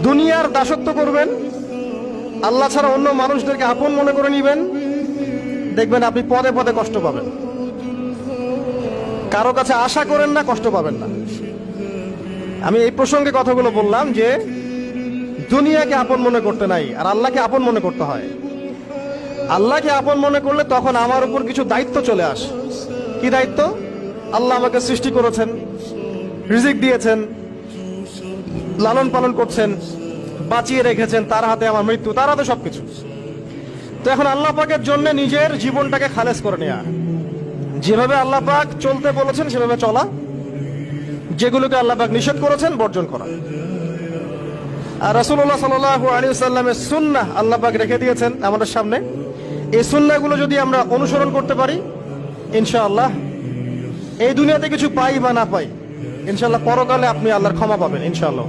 দুনিয়ার দাসত্ব করবেন, আল্লাহ ছাড়া অন্য মানুষদেরকে আপন মনে করে নিবেন, দেখবেন আপনি পদে পদে কষ্ট পাবেন। কারো কাছে আশা করেন না, কষ্ট পাবেন না। আমি এই প্রসঙ্গে কথাগুলো বললাম যে দুনিয়াকে আপন মনে করতে নাই, আর আল্লাহকে আপন মনে করতে হয়। আল্লাহকে আপন মনে করলে তখন আমার উপর কিছু দায়িত্ব চলে আসে। কি দায়িত্ব? আল্লাহ আমাকে সৃষ্টি করেছেন, রিজিক দিয়েছেন, লালন পালন করছেন, বাঁচিয়ে রেখেছেন, তার হাতে আমার মৃত্যু, তার হাতে সবকিছু। তো এখন আল্লাহ পাকের জন্য নিজের জীবনটাকে খালেস করে নেওয়া, যেভাবে আল্লাহ পাক চলতে বলেছেন সেভাবে চলা, যেগুলোকে আল্লাহ পাক নিষেধ করেছেন বর্জন করা। আর রাসূলুল্লাহ সাল্লাল্লাহু আলাইহি ওয়াসাল্লামের সুন্নাহ আল্লাহ পাক রেখে দিয়েছেন আমাদের সামনে। এই সুন্নাহগুলো যদি আমরা অনুসরণ করতে পারি, ইনশাআল্লাহ এই দুনিয়াতে কিছু পাই বা না পাই, ইনশাআল্লাহ পরকালে আপনি আল্লাহর ক্ষমা পাবেন ইনশাআল্লাহ।